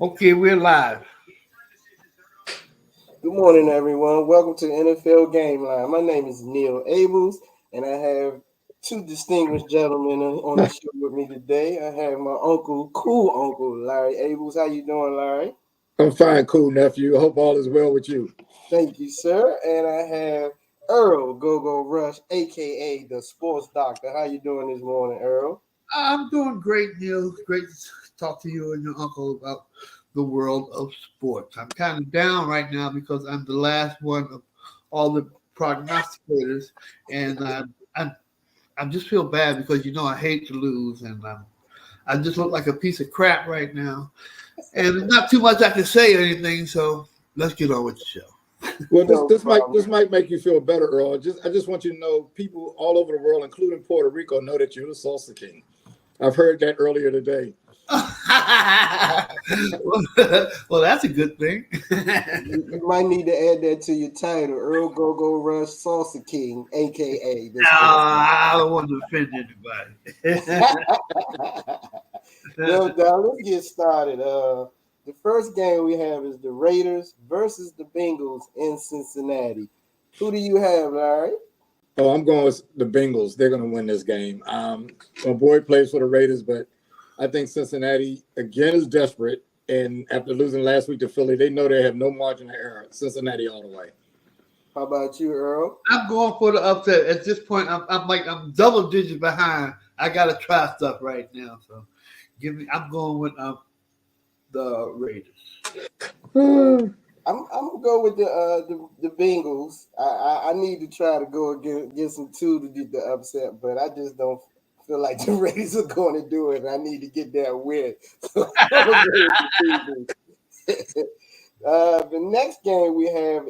Okay, we're live. Good morning, everyone. Welcome to NFL Gameline. My name is Neil Abels, and I have two distinguished gentlemen on the show with me today. I have my uncle, cool uncle, Larry Abels. How you doing, Larry? I'm fine, cool nephew. I hope all is well with you. Thank you, sir. And I have Earl Go-Go Rush, aka the Sports Doctor. How you doing this morning, Earl? I'm doing great, Neil. Great to talk to you and your uncle about the world of sports. I'm kind of down right now because I'm the last one of all the prognosticators, and I just feel bad because I hate to lose, and I just look like a piece of crap right now, and there's not too much I can say or anything. So let's get on with the show. Well, this No this might problem. this might make you feel better, Earl. I just want you to know people all over the world, including Puerto Rico, know that you're the salsa king. I've heard that earlier today. Well, that's a good thing. You might need to add that to your title, Earl Go-Go Rush Salsa King, aka the Sports I don't want to offend anybody. Doctor. No doubt. Let's get started. The first game we have is the Raiders versus the Bengals in Cincinnati. Who do you have, Larry? Oh, I'm going with the Bengals. They're going to win this game. My boy plays for the Raiders, but I think Cincinnati again is desperate. And after losing last week to Philly, they know they have no margin of error. Cincinnati all the way. How about you, Earl? I'm going for the upset. At this point, I'm double digit behind. I gotta try stuff right now. So give me. I'm going with the Raiders. I'm gonna go with the Bengals. I need to try to go get some two to get the upset, but I just don't feel like the Raiders are going to do it. I need to get that win. So I'm gonna go with the Bengals. The next game we have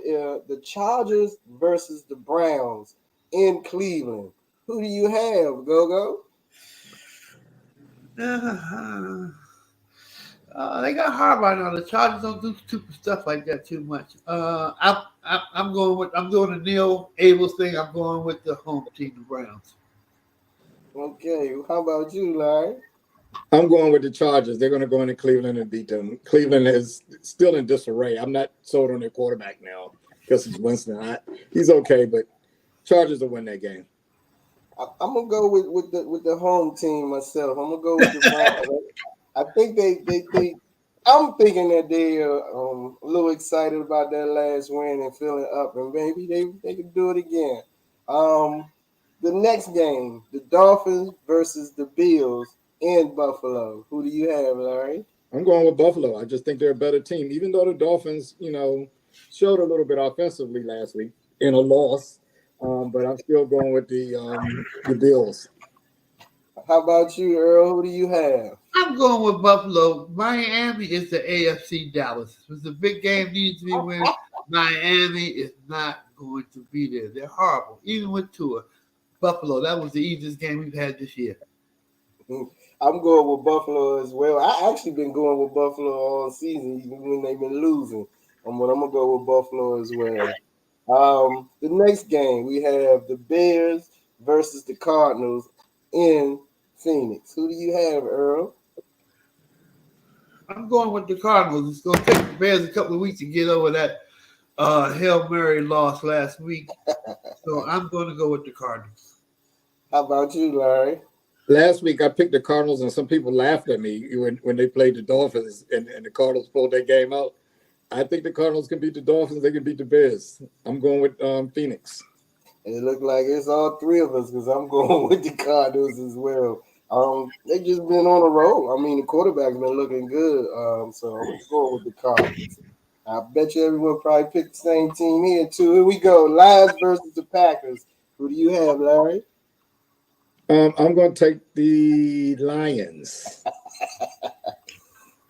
the Chargers versus the Browns in Cleveland. Who do you have, Go Go? They got Harbaugh now. The Chargers don't do stupid stuff like that too much. I'm going with. I'm doing the Neil Abels thing. I'm going with the home team, the Browns. Okay, how about you, Larry? I'm going with the Chargers. They're going to go into Cleveland and beat them. Cleveland is still in disarray. I'm not sold on their quarterback now because he's Winston. He's okay, but Chargers will win that game. I'm gonna go with the home team myself. I'm gonna go with the Browns. I think they I'm thinking that they are a little excited about that last win and feeling up, and maybe they can do it again. Um, the next game, the Dolphins versus the Bills in Buffalo. Who do you have, Larry? I'm going with Buffalo. I just think they're a better team, even though the Dolphins, showed a little bit offensively last week in a loss. But I'm still going with the Bills. How about you, Earl? Who do you have? I'm going with Buffalo. Miami is the AFC Dallas. If it's a big game needs to be win, Miami is not going to be there. They're horrible. Even with Tua. Buffalo, that was the easiest game we've had this year. I'm going with Buffalo as well. I actually been going with Buffalo all season, even when they've been losing. But I'm gonna go with Buffalo as well. The next game we have the Bears versus the Cardinals in Phoenix. Who do you have, Earl? I'm going with the Cardinals. It's going to take the Bears a couple of weeks to get over that Hail Mary loss last week. So I'm going to go with the Cardinals. How about you, Larry? Last week I picked the Cardinals, and some people laughed at me when they played the Dolphins and the Cardinals pulled their game out. I think the Cardinals can beat the Dolphins. They can beat the Bears. I'm going with Phoenix. It looked like it's all three of us because I'm going with the Cardinals as well. They just been on a roll. I mean, the quarterback's been looking good. So I'm going with the Cardinals. I bet you everyone probably picked the same team here too. Here we go. Lions versus the Packers. Who do you have, Larry? I'm going to take the Lions.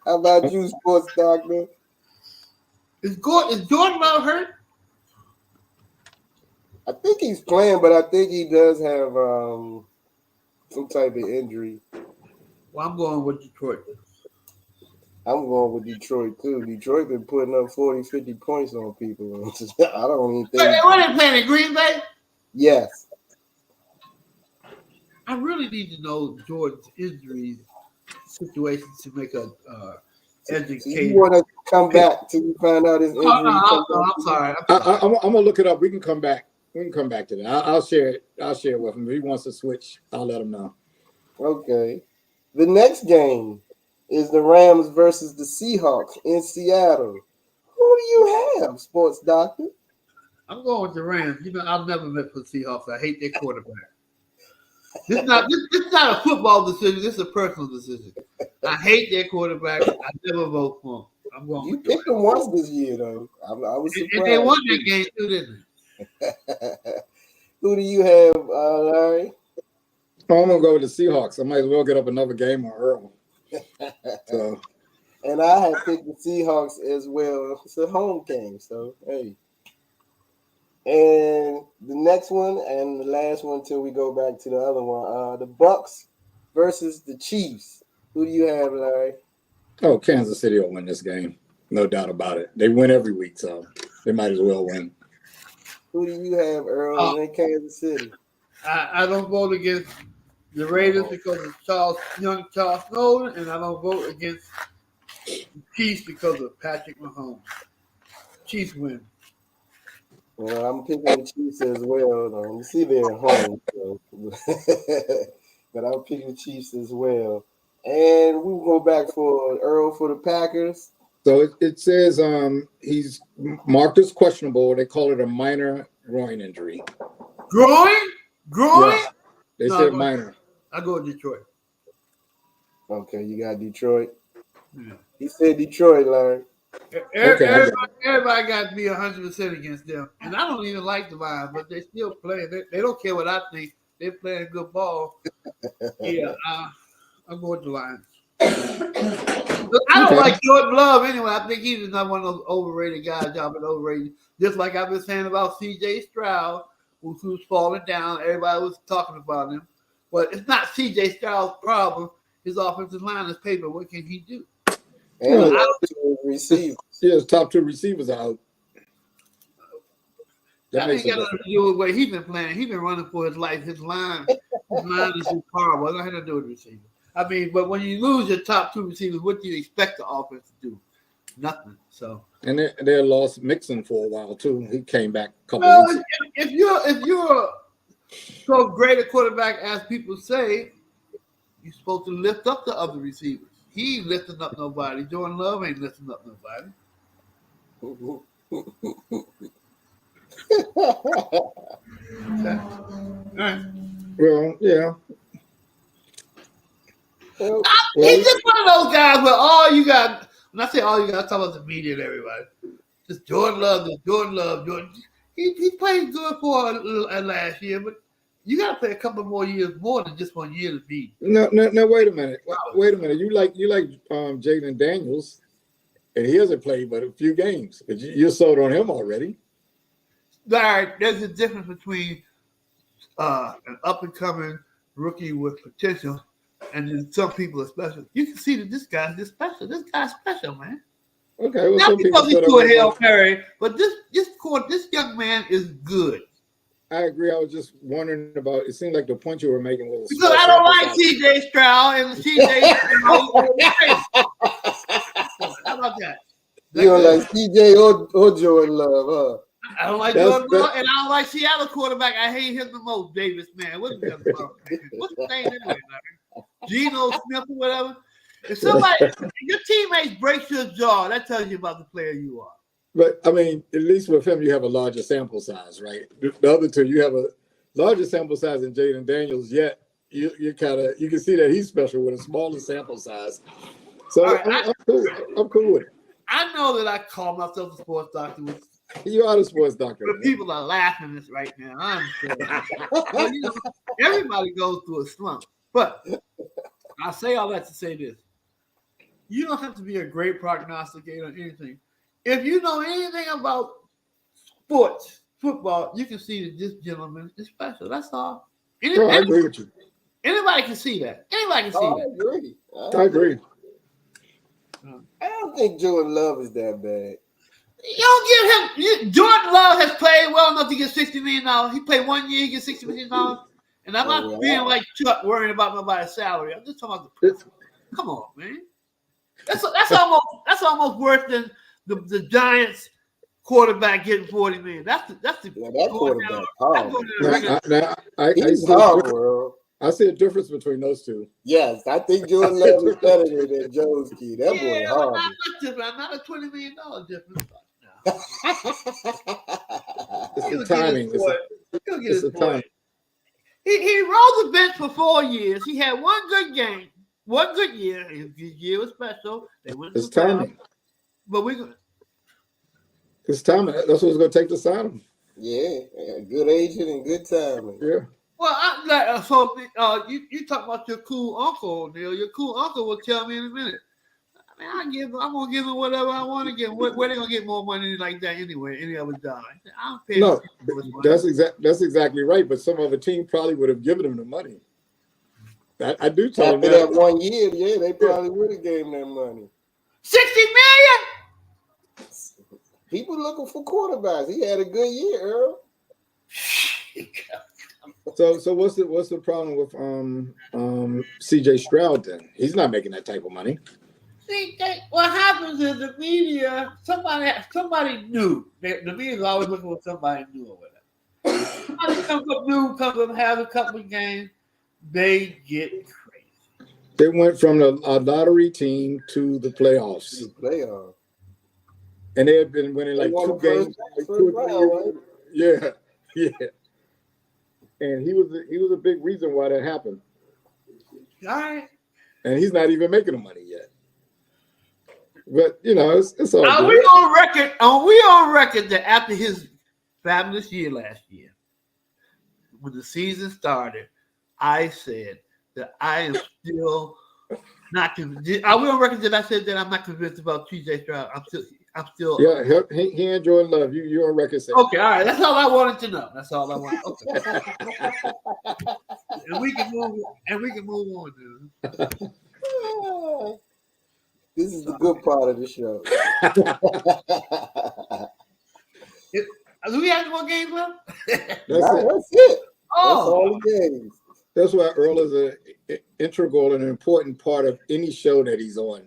How about you, Sports Doctor? Is Jordan Love hurt? I think he's playing, but I think he does have some type of injury. Well, I'm going with Detroit. I'm going with Detroit too. Detroit been putting up 40, 50 points on people. I don't even think. What are they playing in Green Bay? Yes. I really need to know Jordan's injury situation to make a So educated. you want to come back till you find out his injury? I'm sorry. I'm gonna look it up. We can come back. We can come back to that. I'll share it. I'll share it with him. If he wants to switch, I'll let him know. Okay. The next game is the Rams versus the Seahawks in Seattle. Who do you have, Sports Doctor? I'm going with the Rams. You know, I've never met for the Seahawks. I hate their quarterback. This is not a football decision. This is a personal decision. I hate their quarterback. I never vote for him. I'm going. You picked them once this year, though. I was surprised. And they won that game too, didn't they? Who do you have, Larry? Oh, I'm gonna go with the Seahawks. I might as well get up another game on Earl. So, and I had picked the Seahawks as well. It's a home game, so hey. And the next one and the last one till we go back to the other one, the Bucks versus the Chiefs. Who do you have, Larry? Oh, Kansas City will win this game. No doubt about it. They win every week, so they might as well win. Who do you have, Earl, in Kansas City? I don't vote against the Raiders because of young Charles Snowden, and I don't vote against the Chiefs because of Patrick Mahomes. Chiefs win. Well, I'm picking the Chiefs as well. Though. You see, they're at home, so. But I'm picking the Chiefs as well. And we'll go back for Earl for the Packers. So it says he's marked as questionable. They call it a minor groin injury. Groin? Yeah. They said minor. I go with Detroit. Okay, you got Detroit. Yeah. He said Detroit, Larry. Everybody got to be 100% against them. And I don't even like the Lions, but they still play. They don't care what I think. They're playing good ball. Yeah, I'll go with the Lions. I don't like Jordan Love anyway. I think he's another one of those overrated guys. Y'all been overrated. Just like I've been saying about C.J. Stroud, who's falling down. Everybody was talking about him. But it's not C.J. Stroud's problem. His offensive line is paper. What can he do? And receivers. Yeah, his top two receivers are out. That ain't got nothing to do with what he's been playing. He's been running for his life. His line is just horrible. It don't have to do with receivers. I mean, but when you lose your top two receivers, what do you expect the offense to do? Nothing. So. And they lost Mixon for a while too. He came back a couple weeks. If you're so great a quarterback as people say, you're supposed to lift up the other receivers. He ain't lifting up nobody. Jordan Love ain't lifting up nobody. Right. Well, yeah. He's just one of those guys where all you got, when I say all you got, I'm talking about the media and everybody. Just Jordan Love. He played good for last year, but you got to play a couple more years more than just 1 year to be. No, wait a minute. Wait a minute. You like Jaden Daniels, and he hasn't played but a few games. But you're sold on him already. All right, there's a difference between an up-and-coming rookie with potential and then some people are special. You can see that this guy's just special. This guy's special, man. Okay. Well, not because he's doing Hail Mary, but this young man is good. I agree. I was just wondering about. It seemed like the point you were making was because I don't like C.J. Stroud and C.J. How about that? You don't like C.J. or Jordan Love, huh? I don't like Jordan Love, and I don't like Seattle quarterback. I hate him the most, Davis, man. What's his name anyway? Geno Smith or whatever. If your teammates breaks your jaw, that tells you about the player you are. But I mean, at least with him, you have a larger sample size, right? The other two, you have a larger sample size than Jaden Daniels. Yet you can see that he's special with a smaller sample size. So right, I'm cool with it. I know that I call myself a sports doctor. You are the sports doctor. But people are laughing at this right now. I understand. Everybody goes through a slump. But I say all that to say this. You don't have to be a great prognosticator or anything. If you know anything about sports, football, you can see that this gentleman is special. That's all. I agree with you. Anybody can see that. Anybody can see that. I agree. I don't think Jordan Love is that bad. You don't give him. Jordan Love has played well enough to get $60 million. He played 1 year, he gets $60 million. And I'm not being like Chuck worrying about nobody's salary. I'm just talking about the principle. Come on, man. That's almost worse than the Giants quarterback getting $40 million. That's the that quarterback horrible. He's horrible. I see a difference between those two. Yes, I think Jordan Love is better than Jones Key. That boy is horrible. Not a $20 million difference. It's the timing. It's the timing. He rode the bench for 4 years. He had one good game, one good year. His year was special. It's timing. But it's timing. That's what it's going to take to sign him. Yeah, good agent and good timing. Yeah. Well, you talk about your cool uncle, Neil. Your cool uncle will tell me in a minute. I mean, I'm gonna give him whatever I want to give him. Where they gonna get more money like that anyway? Any other job? I don't pay. No, that's exactly right. But some other team probably would have given him the money. I do tell him after that 1 year. Yeah, they probably would have gave him that money. $60 million. People looking for quarterbacks. He had a good year, Earl. So what's the problem with CJ Stroud then? He's not making that type of money. See, what happens is the media, somebody new. The media is always looking for somebody new or whatever. Somebody comes up, has a couple of games, they get crazy. They went from a lottery team to the playoffs. And they had been winning like 2 games. Yeah. And he was a big reason why that happened. All right. And he's not even making the money yet. But it's all Are good. we on record that after his fabulous year last year, when the season started, I said that I am still not convinced. Are we on record that I said that I'm not convinced about TJ Stroud? I'm still. Yeah, he and Jordan Love. You're on record saying. Okay, all right. That's all I wanted to know. That's all I wanted. Okay. and we can move on, dude. This is the good part of the show. Do we have any more games left? That's it. Oh, that's all the games. That's why Earl is an integral and an important part of any show that he's on.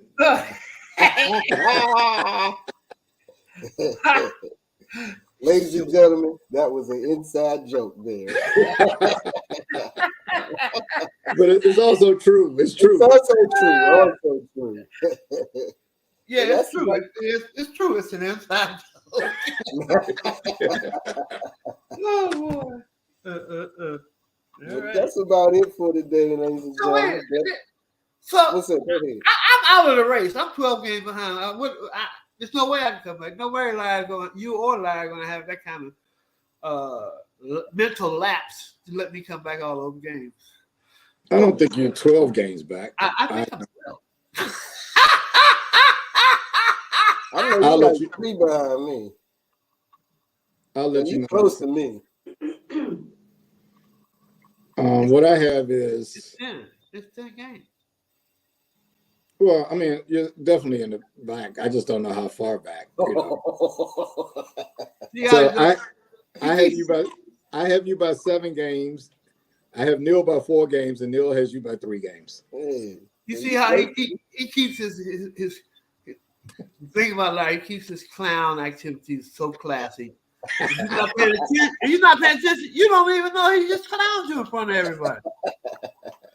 Ladies and gentlemen, that was an inside joke there. But it's also true. It's true. It's also true. Yeah, it's true. It's true. It's an inside joke. Oh, boy. Right. That's about it for today, ladies and gentlemen. What's up? I'm out of the race. I'm 12 games behind. There's no way I can come back. No way you or Larry are going to have that kind of mental lapse to let me come back all over games. I don't think you're 12 games back. I think I'm 12. I'll let you 3 behind me. I'll let you know. Close to me. What I have is it's 10 games. Well, I mean, you're definitely in the back. I just don't know how far back. So I have you by 7 games. I have Neil by 4 games, and Neil has you by 3 games. Hey, you see how he keeps his thing about life. He keeps his clown activities so classy. You're not paying attention. You don't even know he just clowns you in front of everybody.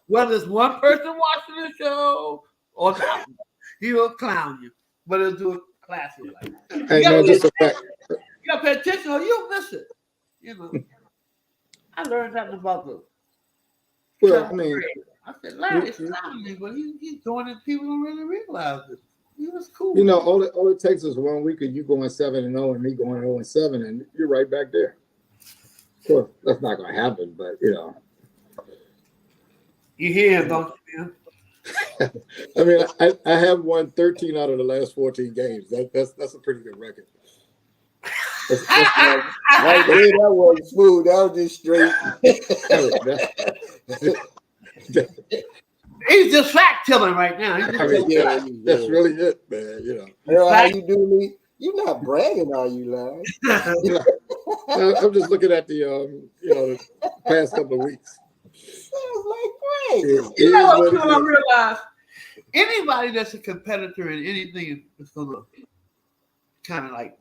Whether it's one person watching the show or not, he will clown you, but he'll do it classy like that. You gotta pay attention or you'll miss it. I learned something about the. Well, I mean, I said, Larry's clowning me, but he's doing it. People don't really realize it. He was cool. All it takes is 1 week of you going 7-0 and me going 0-7, and you're right back there. Of course, that's not going to happen, but You hear him, don't you? I mean, I have won 13 out of the last 14 games. That's a pretty good record. Right there, that wasn't smooth. That was just straight. He's just fact telling right now. That's really it, man. How you do me? You're not bragging, are you, Larry? I'm just looking at the past couple of weeks. Sounds like great. You know what I realized? anybody that's a competitor in anything is going to kind of like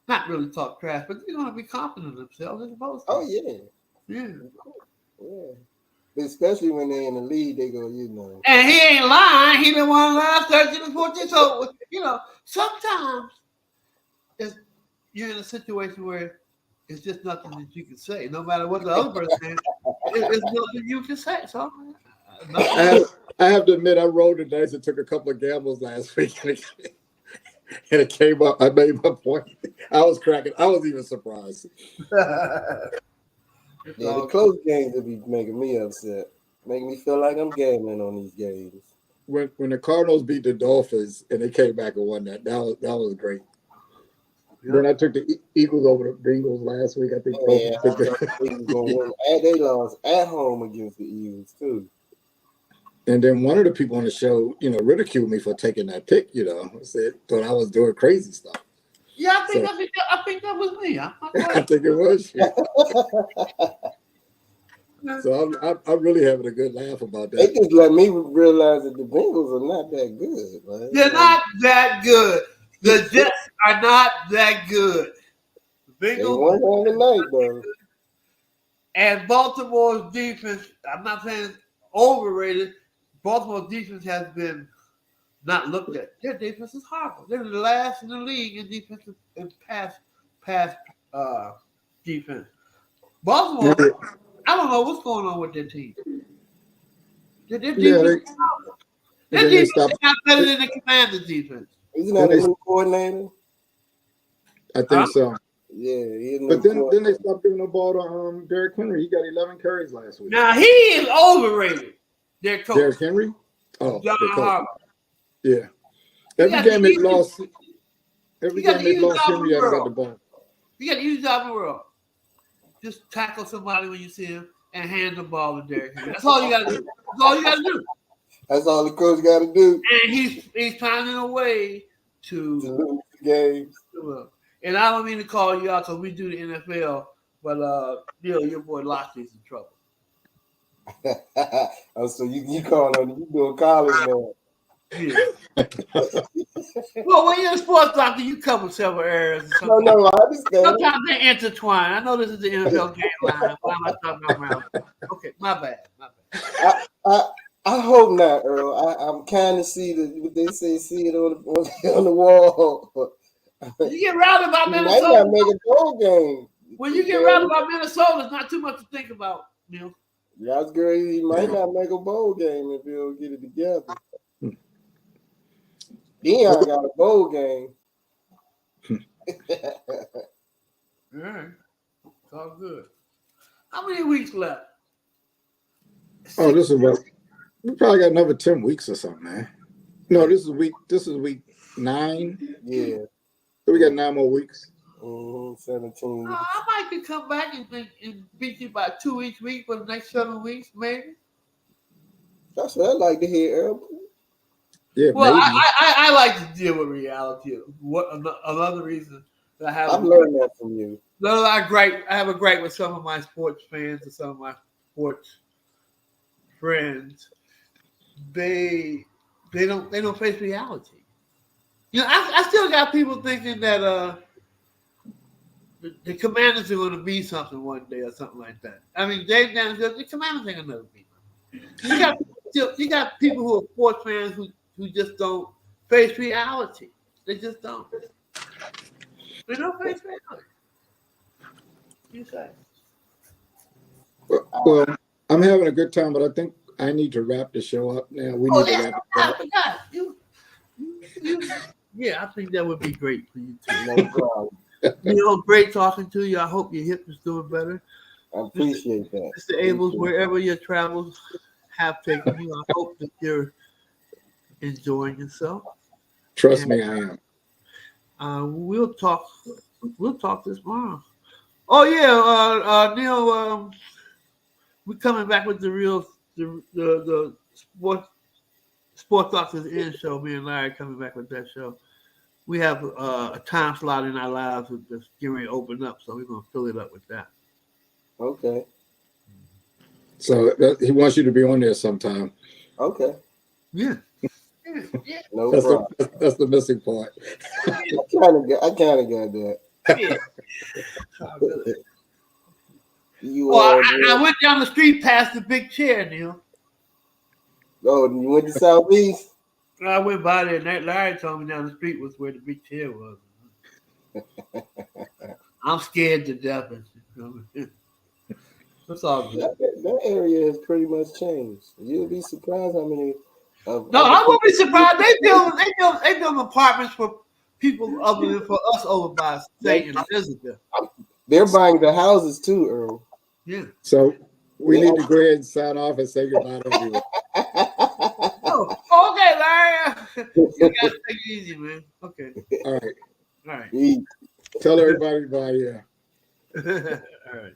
not really talk trash, but they're going to be confident in themselves as opposed to. Oh yeah, Yeah. yeah. Especially when they're in the lead, they go, you know. And he ain't lying. He didn't want to lie 13 and 14. So, sometimes you're in a situation where it's just nothing that you can say. No matter what the other person says, it's nothing you can say. So, I have to admit, I rolled the dice and took a couple of gambles last week, and it came up. I made my point. I was cracking. I was even surprised. Yeah, the close games will be making me upset, making me feel like I'm gambling on these games. When the Cardinals beat the Dolphins and they came back and won that was great. Yeah. Then I took the Eagles over the Bengals last week. I think they lost at home against the Eagles too. And then one of the people on the show, ridiculed me for taking that pick. Thought I was doing crazy stuff. Yeah, I think that was me. I think it was. So I'm really having a good laugh about that. They just let me realize that the Bengals are not that good. Man. They're not that good. The Jets are not that good. The Bengals they won on the night, though. And Baltimore's defense, I'm not saying overrated. Baltimore's defense has been not looked at. Their defense is horrible. They're the last in the league in defensive and pass defense. Baltimore, I don't know what's going on with their team. Their defense is not better than the Commanders' defense. Isn't that a new coordinator? I think so. Yeah, but then they stopped giving the ball to Derrick Henry. He got 11 carries last week. Now he is overrated. Their coach, Derrick Henry. Oh, John Harbaugh. Yeah. Every game they lost. Every game they lost, Henry had to get the ball. You got the easiest job in the world. Just tackle somebody when you see him and hand the ball to Derrick Henry. That's all you got to do. That's all you got to do. That's all the coach got to do. And he's finding a way to lose the games. And I don't mean to call you out because we do the NFL, but your boy Locksley's in trouble. Oh, so you calling on you doing college now? Yeah. Well, when you're a sports doctor, you cover several areas. No, I understand. Sometimes they intertwine. I know this is the NFL game line. Why am I talking around? Okay, my bad. I hope not, Earl. I'm kind of see what they say. See it on the wall. You get routed by Minnesota. You might not make a bowl game. When you get routed by Minnesota, it's not too much to think about, Neil. Yeah, that's great. He might not make a bowl game if he don't get it together. Deion got a bowl game. All right. It's all good. How many weeks left? Oh, this is about. We probably got another 10 weeks or something, man. No, this is week 9. Yeah. So we got 9 more weeks. 17. I might could come back and beat you by 2 each week for the next 7 weeks, maybe. That's what I like to hear, Earl. Yeah, well, I like to deal with reality. What another reason that I've learned that from you. No, I have a gripe with some of my sports fans and some of my sports friends. They don't face reality. I still got people thinking that the Commanders are going to be something one day or something like that. I mean, Dave Downs, the Commanders ain't going to never be. You got people who are sports fans who just don't face reality. They just don't. They don't face reality. You say. Well, I'm having a good time, but I think I need to wrap the show up now. We need to wrap it up. I forgot. Yeah, I think that would be great for you too. Great talking to you. I hope your hip is doing better. I appreciate that. Mr. Abels, wherever your travels have taken you, I hope that you're enjoying yourself. Trust me, I am. We'll talk this tomorrow. Oh yeah, Neil, we're coming back with the Sports Doctors In show. Me and Larry coming back with that show. We have a time slot in our lives that's getting ready to open up, so we're gonna fill it up with that. Okay. So he wants you to be on there sometime. Okay. Yeah. Yeah. No That's problem. that's the missing part. I kind of got that. Yeah. You Oh, did. I went down the street past the big chair, Neil. Oh, you went to Southeast? I went by there, and that Larry told me down the street was where the big chair was. I'm scared to death. That's all good. That area has pretty much changed. You'll be surprised how many of No, other I won't be people. surprised. They build apartments for people other than for us over by St. Elizabeth. They're buying the houses too, Earl. Yeah. So we need to go ahead and sign off and say goodbye to everyone. Oh, okay, Larry. You gotta take it easy, man. Okay. All right. All right. Tell everybody bye. Yeah. All right.